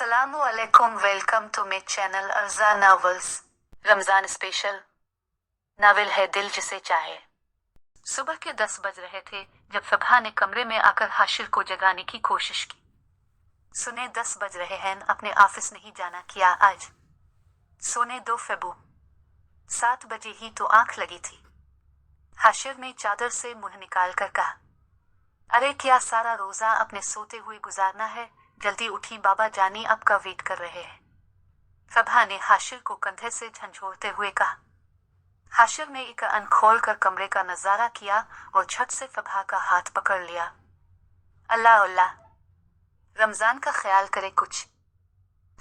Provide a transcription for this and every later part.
अस्सलामुअलैकुम, welcome to my channel Arza novels. Ramzan special novel है दिल जिसे चाहे। सुबह के 10 बज रहे थे जब फबहा ने कमरे में आकर हाशिर को जगाने की कोशिश की। सुने 10 बज रहे हैं, अपने ऑफिस नहीं जाना क्या आज? सोने दो फेबू, 7 बजे ही तो आंख लगी थी। हाशिर ने चादर से मुंह निकाल कर कहा, अरे क्या सारा रोजा अपने सोते हुए गुजारना है? जल्दी उठी, बाबा जानी आपका वेट कर रहे हैं। फबहा ने हाशिर को कंधे से झंझोड़ते हुए कहा। हाशिर ने एक आंख खोल कर कमरे का नजारा किया और झट से फबहा का हाथ पकड़ लिया। अल्लाह अल्लाह, रमजान का ख्याल करे कुछ।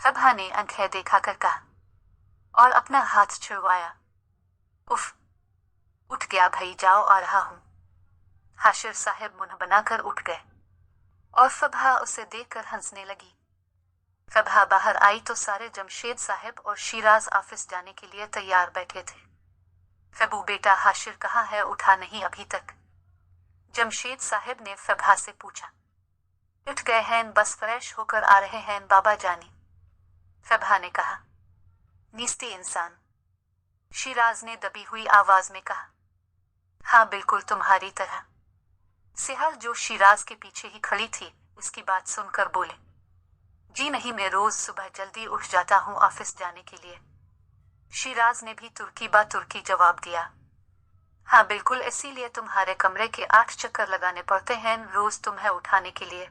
फबहा ने आंखें दिखाकर कहा और अपना हाथ छुड़वाया। उफ, उठ गया भाई, जाओ आ रहा हूं। हाशिर साहब मुंह बनाकर उठ गए और फबहा उसे देखकर हंसने लगी। फबहा बाहर आई तो सारे जमशेद साहब और शिराज ऑफिस जाने के लिए तैयार बैठे थे। फबू बेटा, हाशिर कहाँ है? उठा नहीं अभी तक? जमशेद साहब ने फबहा से पूछा। उठ गए हैं, बस फ्रेश होकर आ रहे हैं बाबा जानी, फबहा ने कहा। नीस्ती इंसान, शिराज ने दबी हुई आवाज में कहा। हाँ बिल्कुल तुम्हारी तरह। सिहाल जो शिराज के पीछे ही खड़ी थी उसकी बात सुनकर बोले, जी नहीं, मैं रोज सुबह जल्दी उठ जाता हूँ ऑफिस जाने के लिए। शिराज ने भी तुर्की बा तुर्की जवाब दिया। हाँ बिल्कुल, इसीलिए तुम्हारे कमरे के 8 चक्कर लगाने पड़ते हैं रोज तुम्हें उठाने के लिए,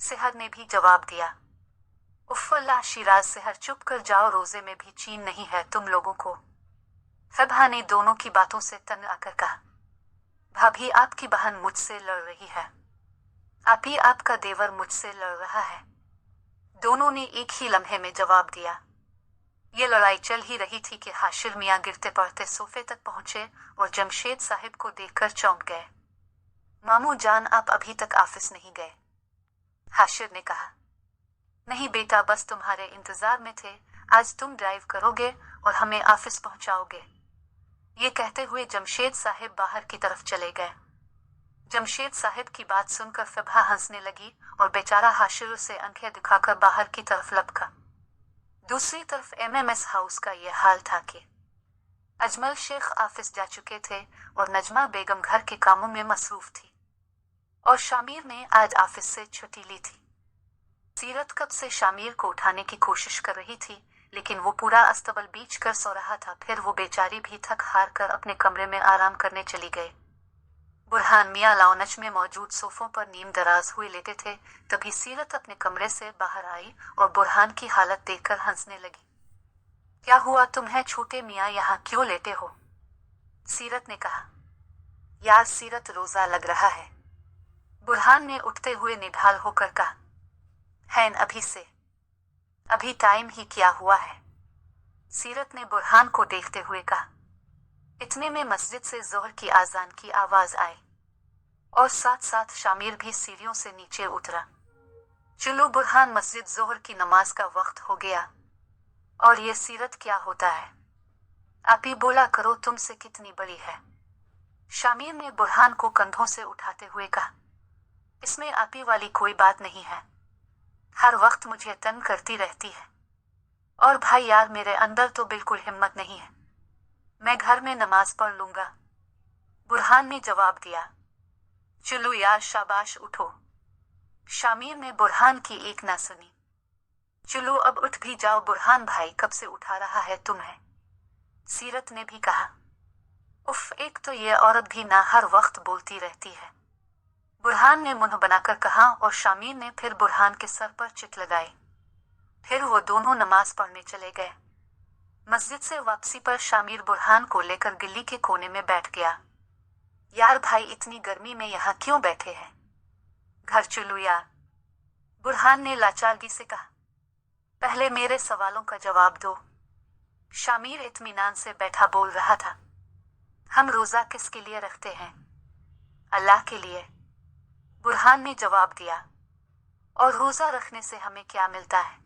सिहर ने भी जवाब दिया। उफ़ अल्लाह शिराज, सिहर चुप कर जाओ, रोजे में भी चैन नहीं है तुम लोगों को। फबहा ने दोनों की बातों से तंग आकर कहा, भाभी आपकी बहन मुझसे लड़ रही है, आप ही आपका देवर मुझसे लड़ रहा है। दोनों ने एक ही लम्हे में जवाब दिया। ये लड़ाई चल ही रही थी कि हाशिर मियाँ गिरते पड़ते सोफे तक पहुंचे और जमशेद साहिब को देखकर चौंक गए। मामू जान, आप अभी तक ऑफिस नहीं गए? हाशिर ने कहा। नहीं बेटा, बस तुम्हारे इंतजार में थे। आज तुम ड्राइव करोगे और हमें ऑफिस पहुंचाओगे। ये कहते हुए जमशेद साहिब बाहर की तरफ चले गए। जमशेद साहिब की बात सुनकर फबहा हंसने लगी और बेचारा हाशिर से आंखें दिखाकर बाहर की तरफ लपका। दूसरी तरफ एमएमएस हाउस का यह हाल था कि अजमल शेख ऑफिस जा चुके थे और नजमा बेगम घर के कामों में मसरूफ थी और शामिर ने आज ऑफिस से छुट्टी ली थी। सीरत कब से शामिर को उठाने की कोशिश कर रही थी, लेकिन वो पूरा अस्तबल बीच कर सो रहा था। फिर वो बेचारी भी थक हार कर अपने कमरे में आराम करने चली गई। बुरहान मियाँ लाउंज में मौजूद सोफों पर नीम दराज हुए लेटे थे। तभी सीरत अपने कमरे से बाहर आई और बुरहान की हालत देखकर हंसने लगी। क्या हुआ तुम्हें छोटे मियाँ, यहाँ क्यों लेटे हो? सीरत ने कहा। यार सीरत, रोजा लग रहा है, बुरहान ने उठते हुए निढाल होकर कहा। है अभी से? अभी टाइम ही क्या हुआ है? सीरत ने बुरहान को देखते हुए कहा। इतने में मस्जिद से जोहर की आजान की आवाज आई और साथ साथ शामिर भी सीढ़ियों से नीचे उतरा। चलो बुरहान, मस्जिद जोहर की नमाज का वक्त हो गया। और ये सीरत क्या होता है? आप ही बोला करो, तुमसे कितनी बड़ी है? शामिर ने बुरहान को कंधों से उठाते हुए कहा। इसमें आप ही वाली कोई बात नहीं है, हर वक्त मुझे तंग करती रहती है। और भाई यार, मेरे अंदर तो बिल्कुल हिम्मत नहीं है, मैं घर में नमाज पढ़ लूंगा, बुरहान ने जवाब दिया। चलो यार शाबाश, उठो। शामिर ने बुरहान की एक ना सुनी। चलो अब उठ भी जाओ बुरहान भाई, कब से उठा रहा है तुम्हें? सीरत ने भी कहा। उफ, एक तो ये औरत भी ना हर वक्त बोलती रहती है, बुरहान ने मुंह बनाकर कहा और शामिर ने फिर बुरहान के सर पर चिट लगाई। फिर वो दोनों नमाज पढ़ने चले गए। मस्जिद से वापसी पर शामिर बुरहान को लेकर गिल्ली के कोने में बैठ गया। यार भाई, इतनी गर्मी में यहाँ क्यों बैठे हैं? घर चलो यार, बुरहान ने लाचारगी से कहा। पहले मेरे सवालों का जवाब दो। शामिर इत्मीनान से बैठा बोल रहा था। हम रोजा किसके लिए रखते हैं? अल्लाह के लिए, बुरहान ने जवाब दिया। और रोजा रखने से हमें क्या मिलता है?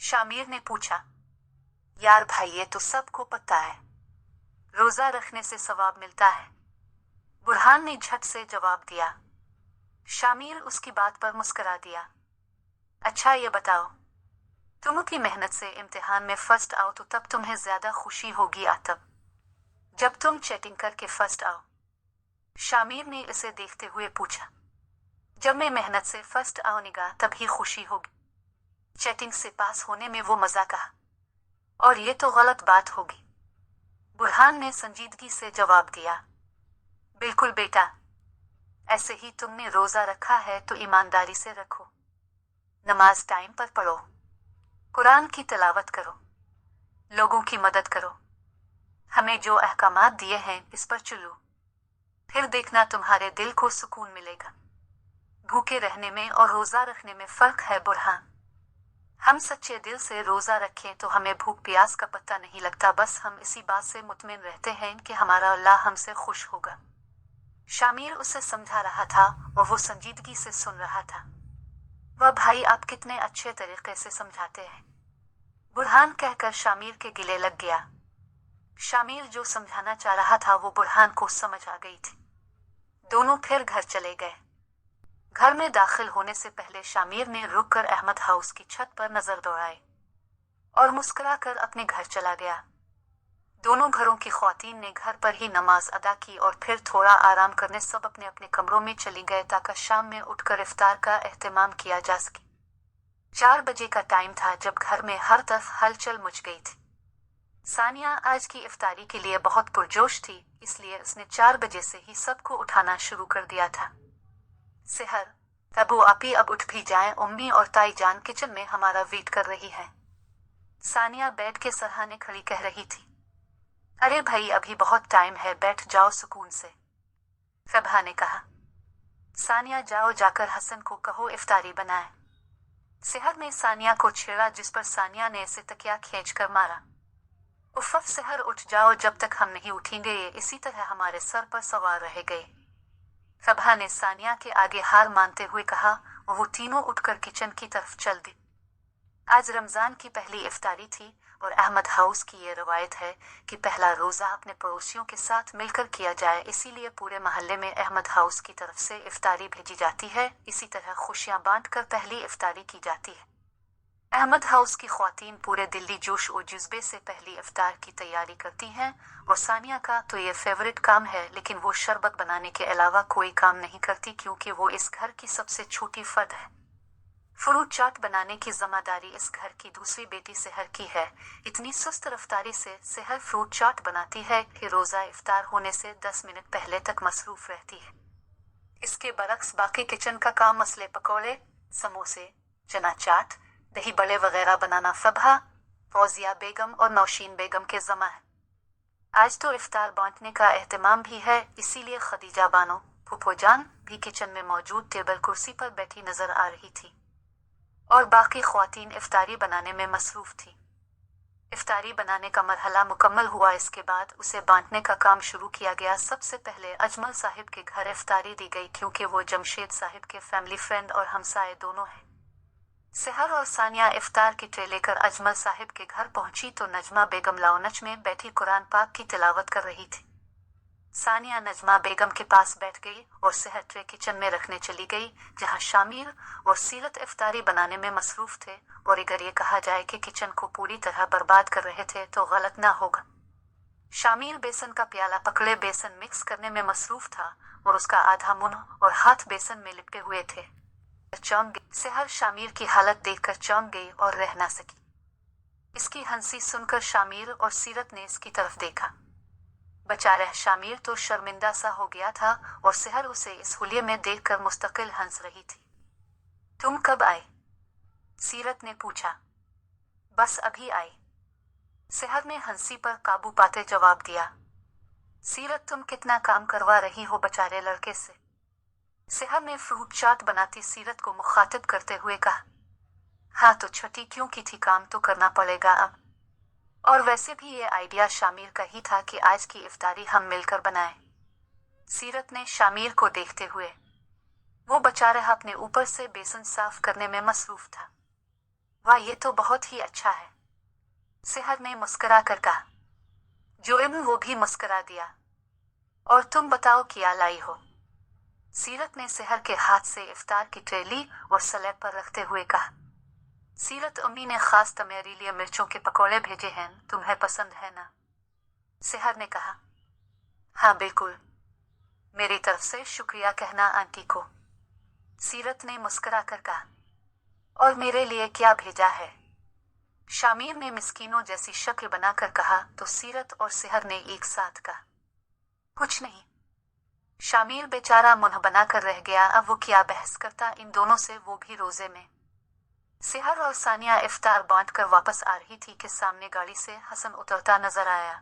शामिर ने पूछा। यार भाई, ये तो सबको पता है, रोजा रखने से सवाब मिलता है, बुरहान ने झट से जवाब दिया। शामिर उसकी बात पर मुस्करा दिया। अच्छा ये बताओ, तुम की मेहनत से इम्तिहान में फर्स्ट आओ तो तब तुम्हें ज्यादा खुशी होगी तब जब तुम चैटिंग करके फर्स्ट आओ। शामिर ने इसे देखते हुए पूछा। जब मैं मेहनत से फर्स्ट आऊंगा तभी खुशी होगी। चैटिंग से पास होने में वो मजा कहा, और ये तो गलत बात होगी। बुरहान ने संजीदगी से जवाब दिया, बिल्कुल बेटा, ऐसे ही तुमने रोजा रखा है तो ईमानदारी से रखो। नमाज टाइम पर पढ़ो, कुरान की तिलावत करो, लोगों की मदद करो। हमें जो अहकामात दिए हैं इस पर चलो, फिर देखना तुम्हारे दिल को सुकून मिलेगा। भूखे रहने में और रोजा रखने में फर्क है बुरहान। हम सच्चे दिल से रोजा रखें तो हमें भूख प्यास का पता नहीं लगता, बस हम इसी बात से मुतमिन रहते हैं कि हमारा अल्लाह हमसे खुश होगा। शामिर उसे समझा रहा था और वो संजीदगी से सुन रहा था। वह भाई आप कितने अच्छे तरीके से समझाते हैं, बुरहान कहकर शामिर के गिले लग गया। शामिर जो समझाना चाह रहा था वो बुरहान को समझ आ गई थी। दोनों फिर घर चले गए। घर में दाखिल होने से पहले शामिर ने रुककर अहमद हाउस की छत पर नजर दौड़ाई और मुस्कुराकर अपने घर चला गया। दोनों घरों की ख्वातीन ने घर पर ही नमाज अदा की और फिर थोड़ा आराम करने सब अपने अपने कमरों में चली गए ताकि शाम में उठकर इफ्तार का एहतमाम किया जा सके। 4 बजे का टाइम था जब घर में हर तरफ हलचल मच गई थी। सानिया आज की इफ्तारी के लिए बहुत पुरजोश थी, इसलिए उसने 4 बजे से ही सबको उठाना शुरू कर दिया था। सेहर, तबू आपी अब उठ भी जाएं, उम्मी और ताई जान किचन में हमारा वेट कर रही है। सानिया बेड के सरहाने खड़ी कह रही थी। अरे भाई अभी बहुत टाइम है, बैठ जाओ सुकून से, सबा ने कहा। सानिया जाओ जाकर हसन को कहो इफ्तारी बनाए। सेहर ने सानिया को छेड़ा, जिस पर सानिया ने इसे तकिया खींचकर मारा। उफ़ सेहर उठ जाओ, जब तक हम नहीं उठेंगे ये इसी तरह हमारे सर पर सवार रह गए। सबा ने सानिया के आगे हार मानते हुए कहा। वो तीनों उठकर किचन की तरफ चल दी। आज रमजान की पहली इफ्तारी थी और अहमद हाउस की ये रवायत है कि पहला रोजा अपने पड़ोसियों के साथ मिलकर किया जाए, इसीलिए पूरे मोहल्ले में अहमद हाउस की तरफ से इफ्तारी भेजी जाती है। इसी तरह खुशियां बांटकर पहली इफ्तारी की जाती है। अहमद हाउस की ख्वातीन पूरे दिल्ली जोश और जज्बे से पहली इफ्तार की तैयारी करती हैं और सानिया का तो ये फेवरेट काम है, लेकिन वो शरबत बनाने के अलावा कोई काम नहीं करती क्योंकि वो इस घर की सबसे छोटी फर्द है। फ्रूट चाट बनाने की जिम्मेदारी इस घर की दूसरी बेटी सेहर की है। इतनी सुस्त रफ्तारी से सेहर फ्रूट चाट बनाती है कि रोजा इफ्तार होने से 10 मिनट पहले तक मसरूफ रहती है। इसके बरक्स बाकी किचन का काम मसले पकौड़े, समोसे, चना चाट, दही बड़े वगैरह बनाना सबा, फौजिया बेगम और नौशीन बेगम के ज़िम्मा है। आज तो इफ्तार बांटने का एहतमाम भी है, इसीलिए खदीजा बानो फूफो जान भी किचन में मौजूद टेबल कुर्सी पर बैठी नजर आ रही थी और बाकी ख्वातीन इफ्तारी बनाने में मसरूफ थी। इफ्तारी बनाने का मरहला मुकम्मल हुआ, इसके बाद उसे बांटने का काम शुरू किया गया। सबसे पहले अजमल साहिब के घर इफ्तारी दी गई क्योंकि वो जमशेद साहिब के फैमिली फ्रेंड और हमसाए दोनों हैं। सेहर और सानिया इफ्तार की ट्रे लेकर अजमल साहिब के घर पहुंची तो नजमा बेगम लाउनज में बैठी कुरान पाक की तिलावत कर रही थी। सानिया नजमा बेगम के पास बैठ गई और सेहर ट्रे किचन में रखने चली गई जहां शामिर और सीरत इफ्तारी बनाने में मसरूफ थे। और अगर ये कहा जाए कि किचन को पूरी तरह बर्बाद कर रहे थे तो गलत ना होगा। शामिर बेसन का प्याला पकड़े बेसन मिक्स करने में मसरूफ था और उसका आधा मुंह और हाथ बेसन में लिपटे हुए थे। चौंक गई। सेहर शामिर की हालत देखकर चौंक गई और रह ना सकी। इसकी हंसी सुनकर शामिर और सीरत ने इसकी तरफ देखा। बेचारा शामिर तो शर्मिंदा सा हो गया था और सेहर उसे इस हुलिये में देखकर मुस्तकिल हंस रही थी। तुम कब आए? सीरत ने पूछा। बस अभी आई, सेहर ने हंसी पर काबू पाते जवाब दिया। सीरत तुम कितना काम करवा रही हो बेचारे लड़के से? सेहर ने फ्रूट चाट बनाती सीरत को मुखातिब करते हुए कहा। हाँ तो छठी क्यों की थी, काम तो करना पड़ेगा अब। और वैसे भी ये आइडिया शामिर का ही था कि आज की इफ्तारी हम मिलकर बनाएं। सीरत ने शामिर को देखते हुए, वो बेचारा अपने ऊपर से बेसन साफ करने में मसरूफ था। वाह ये तो बहुत ही अच्छा है, सेहर ने मुस्करा कर कहा। जोइम वो भी मुस्करा दिया। और तुम बताओ क्या लाई हो? सीरत ने सेहर के हाथ से इफ्तार की ट्रे ली और स्लैब पर रखते हुए कहा। सीरत, अम्मी ने खास तुम्हारे लिए मिर्चों के पकौड़े भेजे हैं, तुम्हें पसंद है ना? सेहर ने कहा। हाँ बिल्कुल, मेरी तरफ से शुक्रिया कहना आंटी को। सीरत ने मुस्कुराकर कहा। और मेरे लिए क्या भेजा है? शामिर ने मिस्कीनों जैसी शक्ल बनाकर कहा तो सीरत और सेहर ने एक साथ कहा, कुछ नहीं। शामिर बेचारा मुंह बनाकर रह गया, अब वो क्या बहस करता इन दोनों से, वो भी रोजे में। सेहर और सानिया इफ्तार बांटकर वापस आ रही थी कि सामने गाड़ी से हसन उतरता नजर आया।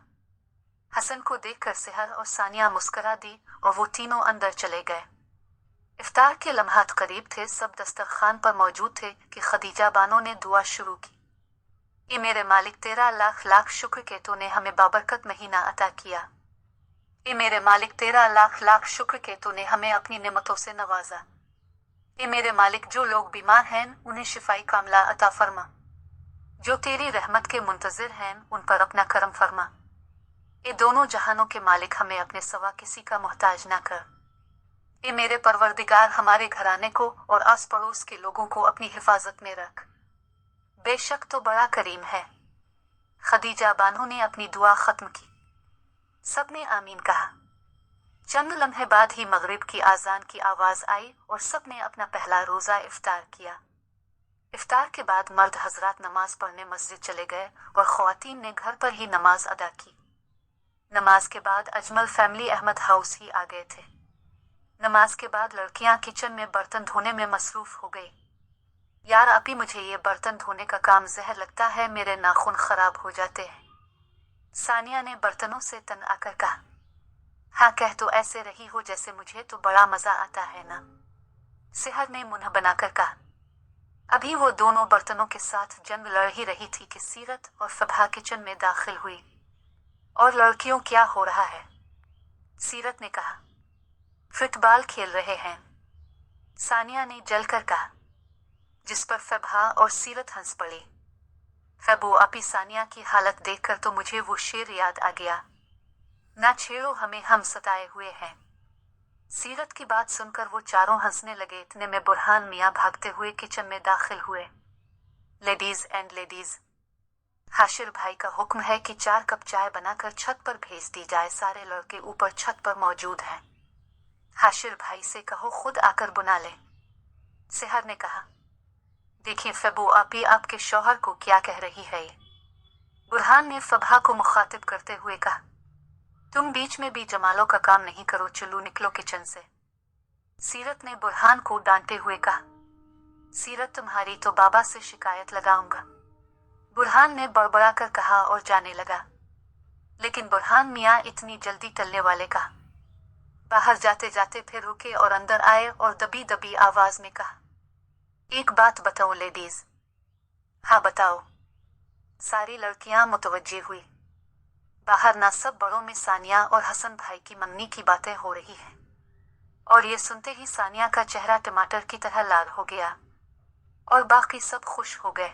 हसन को देखकर सेहर और सानिया मुस्कुरा दी और वो तीनों अंदर चले गए। इफ्तार के लम्हात करीब थे, सब दस्तरखान पर मौजूद थे कि खदीजा बानो ने दुआ शुरू की। ए मेरे मालिक, तेरा लाख लाख शुक्र के तूने हमें बाबरकत महीना अता किया। ए मेरे मालिक, तेरा लाख लाख शुक्र के तूने हमें अपनी नेमतों से नवाजा। ए मेरे मालिक, जो लोग बीमार हैं उन्हें शिफाई कामला अता फरमा। जो तेरी रहमत के मुंतजिर हैं उन पर अपना करम फरमा। ए दोनों जहानों के मालिक, हमें अपने सवा किसी का मोहताज ना कर। ए मेरे परवरदिगार, हमारे घराने को और आस पड़ोस के लोगों को अपनी हिफाजत में रख। बेशक तो बड़ा करीम है। खदीजा बानो ने अपनी दुआ खत्म की। सबने आमीन कहा। चंद लम्हे बाद ही मगरिब की आजान की आवाज आई और सबने अपना पहला रोजा इफ्तार किया। इफ्तार के बाद मर्द हजरात नमाज पढ़ने मस्जिद चले गए और ख्वातीन ने घर पर ही नमाज अदा की। नमाज के बाद अजमल फैमिली अहमद हाउस ही आ गए थे। नमाज के बाद लड़कियां किचन में बर्तन धोने में मसरूफ हो गई। यार अभी मुझे ये बर्तन धोने का काम जहर लगता है, मेरे नाखून खराब हो जाते हैं। सानिया ने बर्तनों से तन आकर कहा। हाँ कह तो ऐसे रही हो जैसे मुझे तो बड़ा मजा आता है ना। सेहर ने मुंह बनाकर कहा। अभी वो दोनों बर्तनों के साथ जंग लड़ ही रही थी कि सीरत और फबहा किचन में दाखिल हुई। और लड़कियों, क्या हो रहा है? सीरत ने कहा। फुटबॉल खेल रहे हैं, सानिया ने जलकर कहा, जिस पर फबहा और सीरत हंस पड़ी। फबू अपी, सानिया की हालत देखकर तो मुझे वो शेर याद आ गया, ना छेड़ो हमें, हम सताए हुए हैं। सीरत की बात सुनकर वो चारों हंसने लगे। इतने में बुरहान मियाँ भागते हुए किचन में दाखिल हुए। लेडीज एंड लेडीज, हाशिर भाई का हुक्म है कि 4 कप चाय बनाकर छत पर भेज दी जाए। सारे लड़के ऊपर छत पर मौजूद हैं। हाशिर भाई से कहो खुद आकर बुला ले। सेहर ने कहा। देखिए फबू आपी, आपके शौहर को क्या कह रही है ये? बुरहान ने फबहा को मुखातिब करते हुए कहा। तुम बीच में भी जमालों का काम नहीं करो, चलो निकलो किचन से। सीरत ने बुरहान को डांटते हुए कहा। सीरत, तुम्हारी तो बाबा से शिकायत लगाऊंगा, बुरहान ने बड़बड़ा कर कहा और जाने लगा। लेकिन बुरहान मियाँ इतनी जल्दी टलने वाले कहा। बाहर जाते जाते फिर रुके और अंदर आए और दबी दबी आवाज में कहा, एक बात बताओ लेडीज। हाँ बताओ। सारी लड़कियां मुतवज्जे हुई। बाहर ना सब बड़ों में सानिया और हसन भाई की मंगनी की बातें हो रही हैं। और ये सुनते ही सानिया का चेहरा टमाटर की तरह लाल हो गया और बाकी सब खुश हो गए।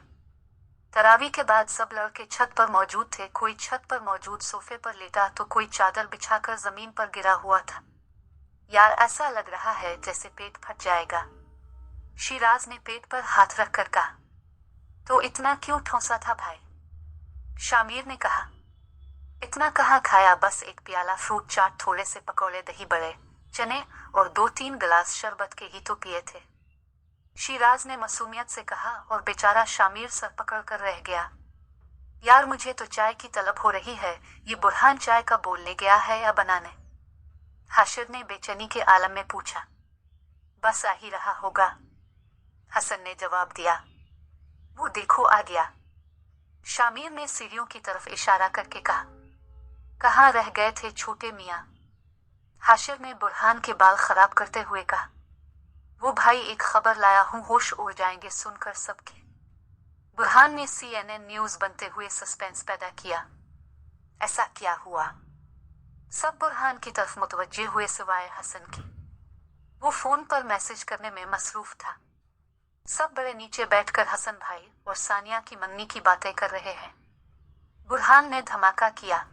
तरावी के बाद सब लड़के छत पर मौजूद थे। कोई छत पर मौजूद सोफे पर लेटा तो कोई चादर बिछाकर जमीन पर गिरा हुआ था। यार ऐसा लग रहा है जैसे पेट फट जाएगा। शिराज ने पेट पर हाथ रखकर कहा। तो इतना क्यों ठोंसा था भाई? शामिर ने कहा। इतना कहाँ खाया, बस एक प्याला फ्रूट चाट, थोड़े से पकौड़े, दही बड़े, चने और 2-3 गिलास शरबत के ही तो पिए थे। शिराज ने मासूमियत से कहा और बेचारा शामिर सर पकड़ कर रह गया। यार मुझे तो चाय की तलब हो रही है, ये बुरहान चाय का बोलने गया है या बनाने? हाशिर ने बेचैनी के आलम में पूछा। बस आ ही रहा होगा, हसन ने जवाब दिया। वो देखो आ गया। शामिर ने सीढ़ियों की तरफ इशारा करके कहा। कहाँ रह गए थे छोटे मियाँ? हाशिर ने बुरहान के बाल खराब करते हुए कहा। वो भाई एक खबर लाया हूँ, होश उड़ जाएंगे सुनकर सबके। बुरहान ने CNN न्यूज बनते हुए सस्पेंस पैदा किया। ऐसा क्या हुआ? सब बुरहान की तरफ मुतवज्जे हुए सिवाय हसन की। वो फोन पर मैसेज करने में मसरूफ था। सब बड़े नीचे बैठकर हसन भाई और सानिया की मंगनी की बातें कर रहे हैं। बुरहान ने धमाका किया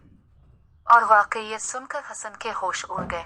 और वाकई ये सुनकर हसन के होश उड़ गए।